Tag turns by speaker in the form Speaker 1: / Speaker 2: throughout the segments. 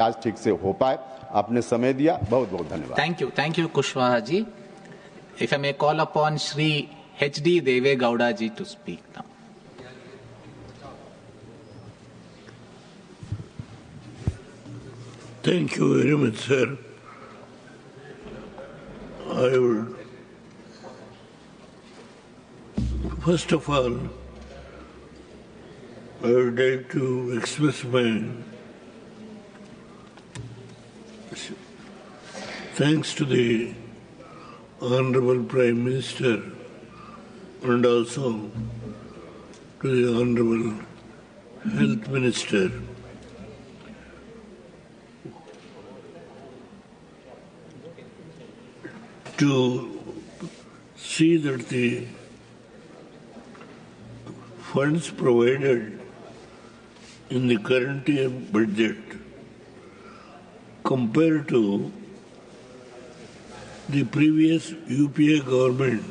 Speaker 1: आज ठीक से हो पाए। आपने समय दिया, बहुत बहुत धन्यवाद।
Speaker 2: Thank you, Kushwaha ji. If I may call upon Shri H.D. Deve Gowda ji to speak now.
Speaker 3: Thank you very much, sir. I would, first of all, I would like to express my thanks to the Honorable Prime Minister and also to the Honorable Health Minister to see that the funds provided in the current year budget compared to the previous UPA government,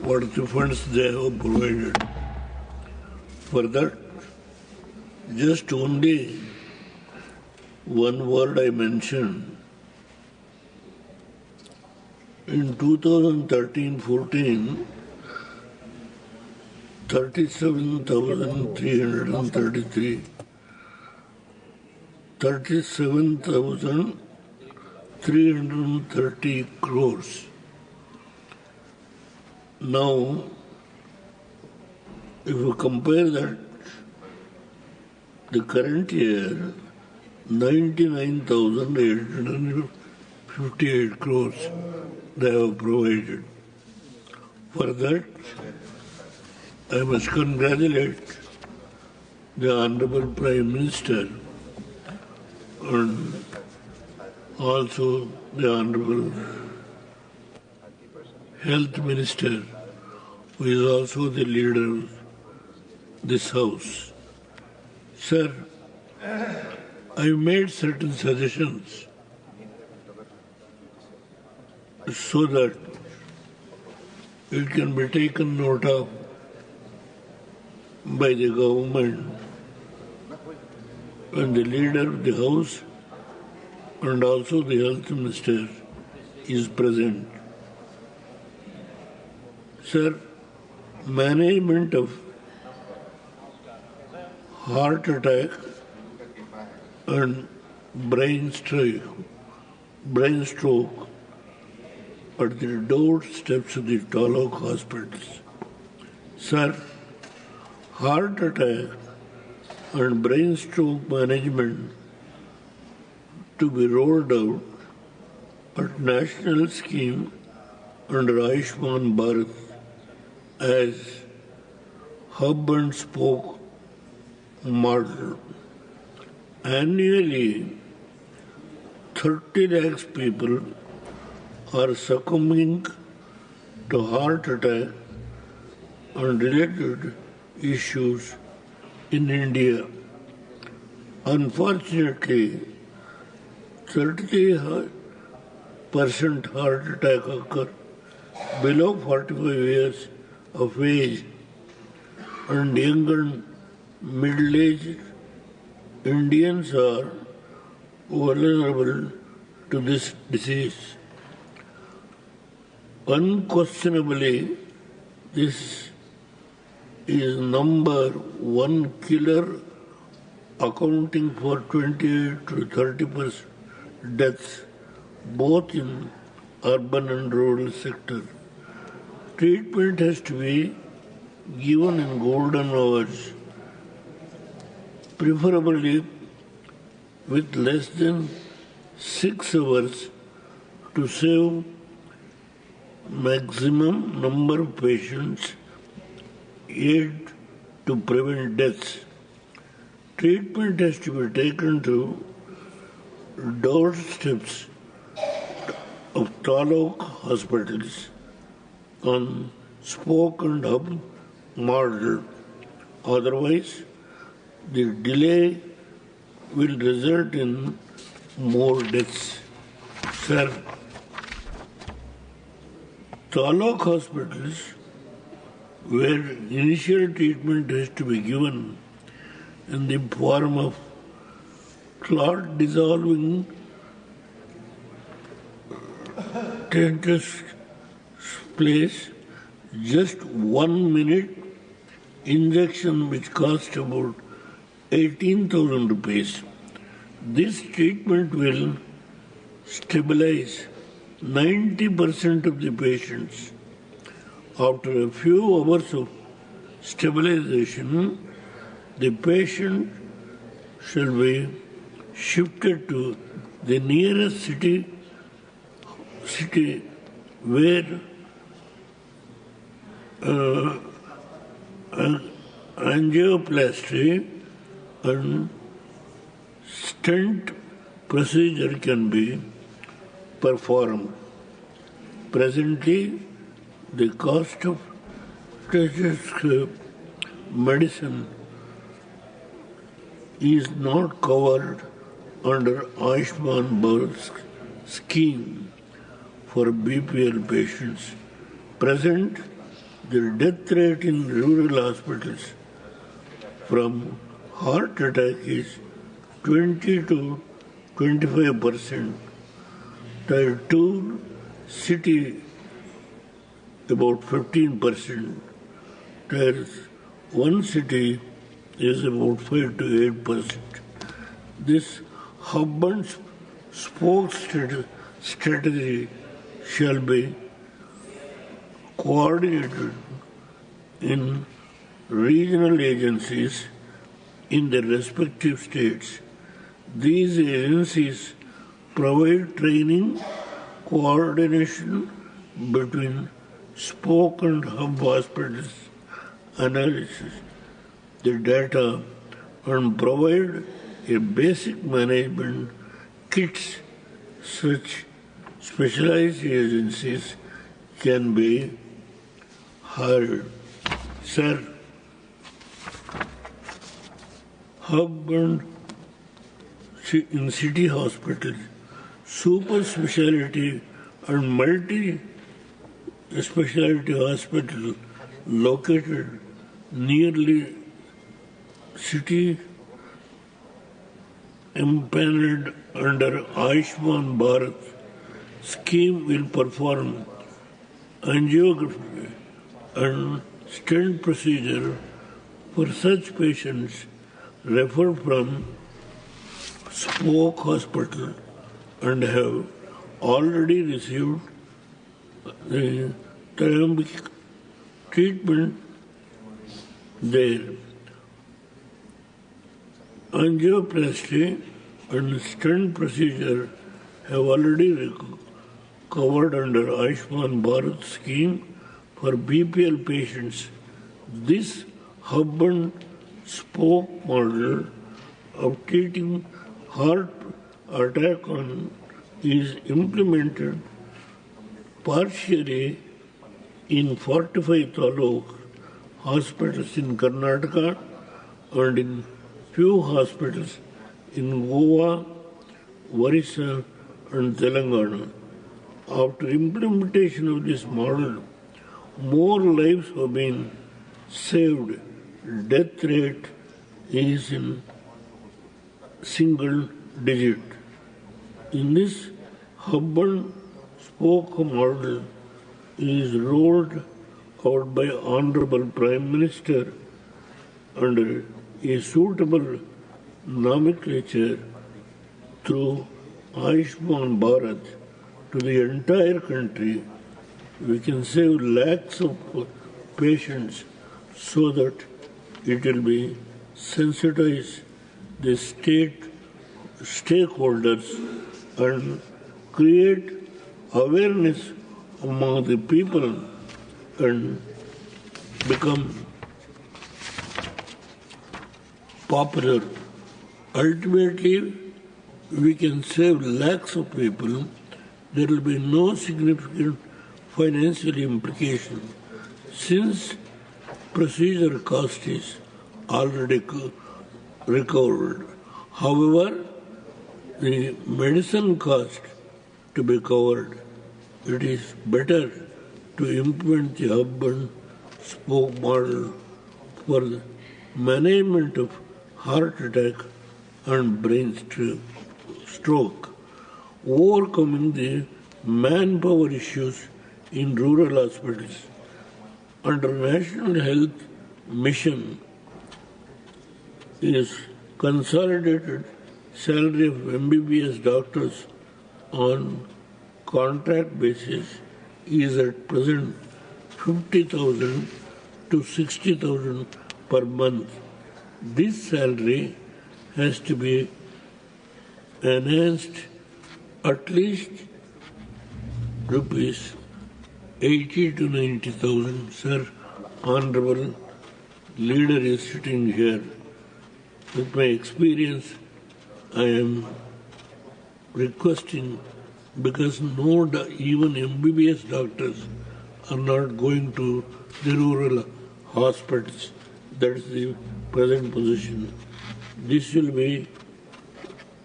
Speaker 3: what the funds they have provided. For that, just only one word I mentioned. In 2013-14, 37,333 crores. Now, if you compare that, the current year, 99,858 crores they have provided. For that, I must congratulate the Honorable Prime Minister and also the Honorable Health Minister, who is also the leader of this House. Sir, I made certain suggestions so that it can be taken note of by the government and the leader of the House and also the Health Minister is present. Sir, management of heart attack and brain stroke at the doorsteps of the Taluk hospitals. Sir, heart attack and brain stroke management to be rolled out at national scheme under Ayushman Bharat as hub and spoke model. Annually, 30 lakhs people are succumbing to heart attack and related issues in India. Unfortunately, 30% heart attack occur below 45 years of age, and young and middle-aged Indians are vulnerable to this disease. Unquestionably, this is number one killer, accounting for 28 to 30% deaths, both in urban and rural sector. Treatment has to be given in golden hours, preferably with less than 6 hours to save maximum number of patients, aid to prevent deaths. Treatment has to be taken to doorsteps of Taluk hospitals on spoke and hub model. Otherwise, the delay will result in more deaths. Sir, Taluk hospitals, where initial treatment has to be given in the form of clot dissolving takes place, just 1 minute injection which costs about 18,000 rupees. This treatment will stabilize 90% of the patients. After a few hours of stabilization, the patient shall be shifted to the nearest city where angioplasty and stent procedure can be performed. Presently, the cost of stethoscope medicine is not covered under Ayushman Bharat scheme for BPL patients. Present, the death rate in rural hospitals from heart attack is 20 to 25%. Tier 2 city about 15%. Tier 1 city is about 5 to 8%. This hub and spoke strategy shall be coordinated in regional agencies in their respective states. These agencies provide training, coordination between spoke and hub hospitals, analysis the data, and provide a basic management kits. Such specialized agencies can be hired. Sir, hub and in city hospitals, super specialty and multi specialty hospital located nearly city empaneled under Ayushman Bharat scheme will perform angiography and stent procedure for such patients referred from spoke hospital and have already received the therapeutic treatment there. Angioplasty and stent procedure have already covered under Ayushman Bharat scheme for BPL patients. This hub and spoke model of treating heart attack is implemented partially in 45 taluk hospitals in Karnataka and in few hospitals in Goa, Orissa and Telangana. After implementation of this model, more lives have been saved. Death rate is in single digit. In this hub and spoke model is rolled out by Honorable Prime Minister under a suitable nomenclature through Ayushman Bharat to the entire country. We can save lakhs of patients so that it will be sensitize the stakeholders and create awareness among the people and become popular. Ultimately, we can save lakhs of people. There will be no significant financial implication since procedure cost is already recovered. However, the medicine cost to be covered, it is better to implement the hub and spoke model for the management of heart attack and brain stroke, overcoming the manpower issues in rural hospitals. Under National Health Mission is consolidated salary of MBBS doctors on contract basis is at present 50,000 to 60,000 per month. This salary has to be enhanced at least rupees 80 to 90,000. Sir, Honorable Leader is sitting here. With my experience, I am requesting, because even MBBS doctors are not going to the rural hospitals. That is the present position. This will be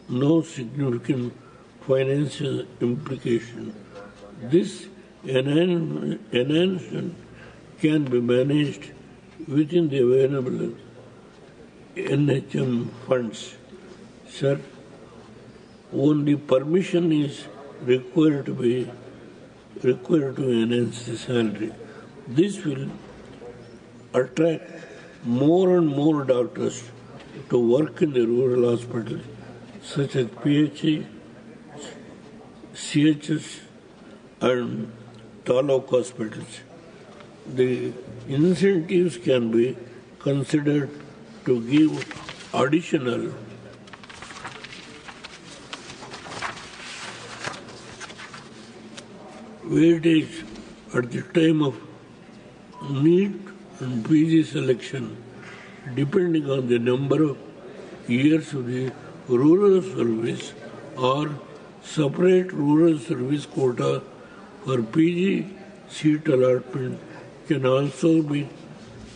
Speaker 3: no significant financial implication. This enhancement can be managed within the available NHM funds. Sir, only permission is required to enhance the salary. This will attract more and more doctors to work in the rural hospitals, such as PHC, CHS, and taluk hospitals. The incentives can be considered to give additional weightage at the time of NEET and PG selection, depending on the number of years of the rural service, or separate rural service quota for PG seat allotment can also be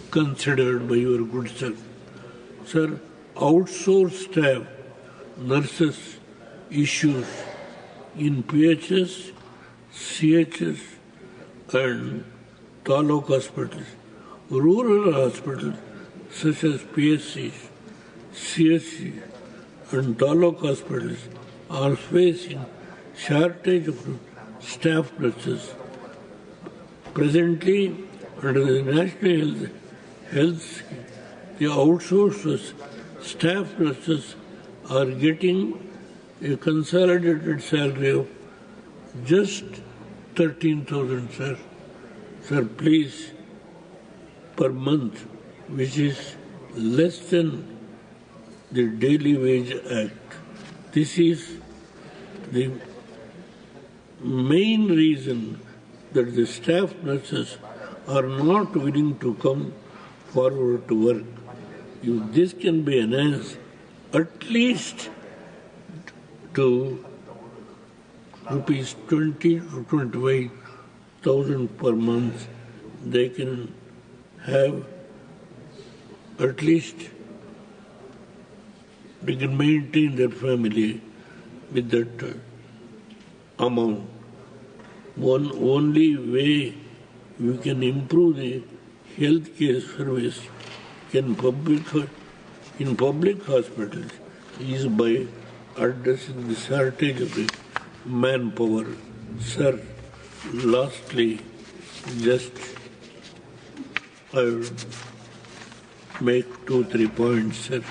Speaker 3: considered by your good self. Sir, outsourced staff, nurses issues in PHS, CHS and taluk hospitals. Rural hospitals such as PSCs, CSC and taluk hospitals are facing shortage of staff nurses. Presently, under the National Health Scheme, the outsourced staff nurses are getting a consolidated salary of just 13,000, sir. Sir, please, per month, which is less than the Daily Wage Act. This is the main reason that the staff nurses are not willing to come forward to work. If this can be enhanced at least to rupees 20 to 25,000 per month, they can have at least, they can maintain their family with that amount. One only way we can improve the healthcare service in public hospitals is by addressing the shortage of the manpower. Sir, lastly, just I will make 2-3 points, sir.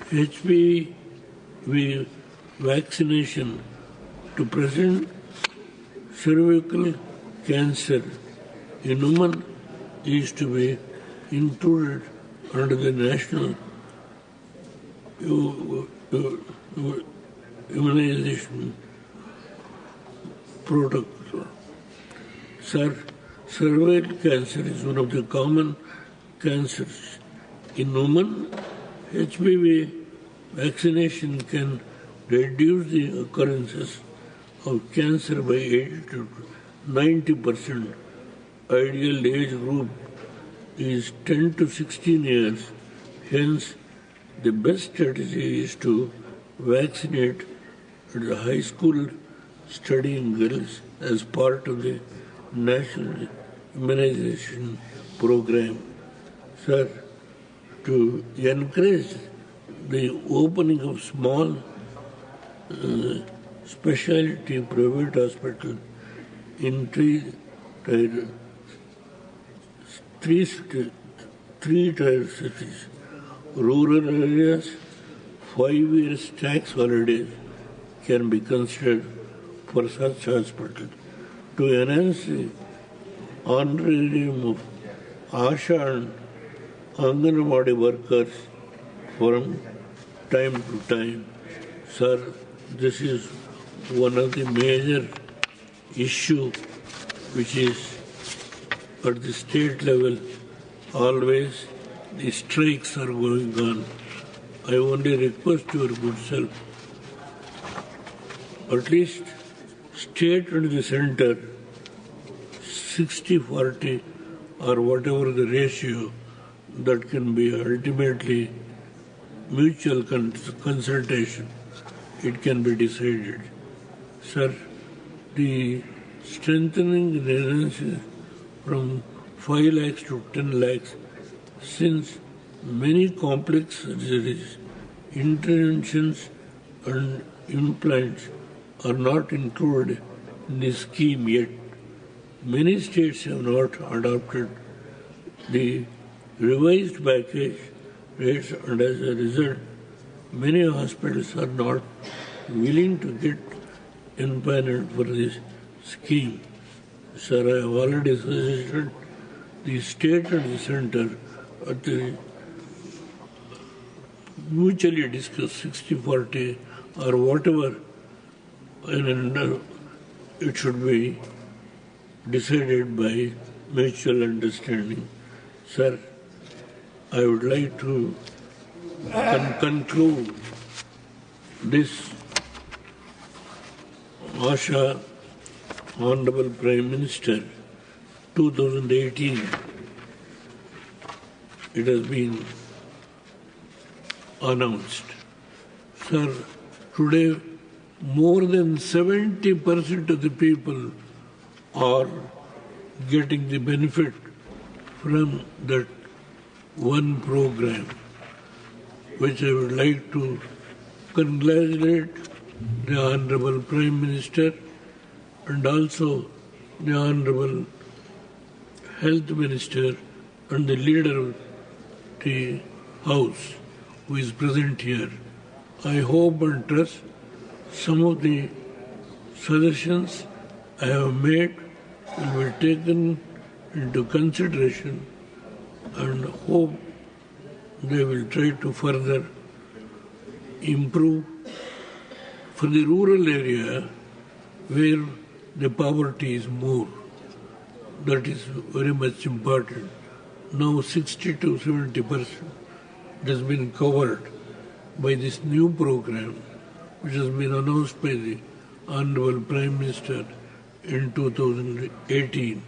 Speaker 3: HPV vaccination to prevent cervical cancer in women is to be included under the National Immunization Protocol. Sir, cervical cancer is one of the common cancers. In women, HPV vaccination can reduce the occurrences of cancer by 80 to 90%. Ideal age group is 10 to 16 years. Hence, the best strategy is to vaccinate the high school studying girls as part of the national immunization program. Sir, to encourage the opening of small specialty private hospital in three tier cities, rural areas. 5 years tax holidays can be considered for such hospital to enhance the honorarium of Asha and Anganwadi workers from time to time. Sir, this is one of the major issue which is at the state level. Always the strikes are going on. I only request your good self, at least state and the center, 60-40 or whatever the ratio, that can be ultimately mutual consultation. It can be decided. Sir, the strengthening the agency from 5 lakhs to 10 lakhs, since many complex surgeries, interventions and implants are not included in the scheme yet. Many states have not adopted the revised package rates, and as a result, many hospitals are not willing to get empaneled for this scheme. Sir, I have already suggested the state and the center at the mutually discuss 60-40 or whatever, and it should be decided by mutual understanding. Sir, I would like to conclude this Asha, Honorable Prime Minister, 2018. It has been announced. Sir, today more than 70% of the people are getting the benefit from that one program, which I would like to congratulate the Honorable Prime Minister and also the Honorable Health Minister and the Leader of the House who is present here. I hope and trust some of the suggestions I have made will be taken into consideration, and hope they will try to further improve for the rural area where the poverty is more. That is very much important. Now 60 to 70% has been covered by this new program which has been announced by the Honorable Prime Minister in 2018.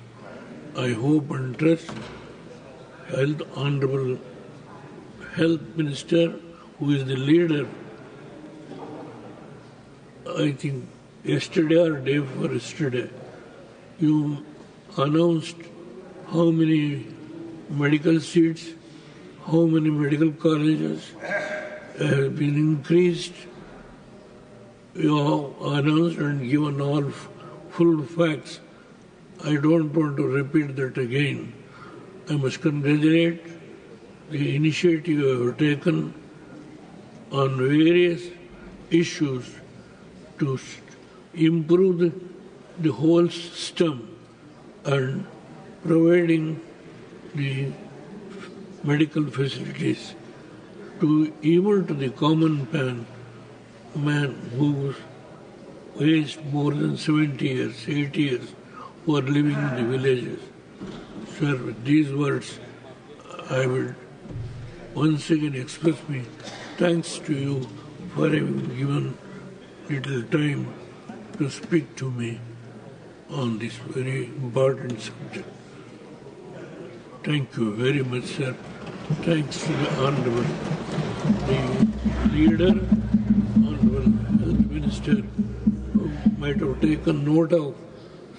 Speaker 3: I hope and trust Honorable Health Minister, who is the leader, I think yesterday or day before yesterday, you announced how many medical seats, how many medical colleges have been increased. You have announced and given all full facts. I don't want to repeat that again. I must congratulate the initiative you have taken on various issues to improve the whole system and providing the medical facilities to even to the common man who aged more than 70 years, 80 years, who are living in the villages. Sir, with these words, I will once again express my thanks to you for having given little time to speak to me on this very important subject. Thank you very much, sir. Thanks to the Honorable, the Leader, Honorable Health Minister, who might have taken note of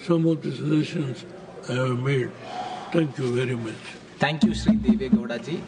Speaker 3: some of the suggestions I have made. Thank you very much.
Speaker 2: Thank you, Sri Deve Gowda ji.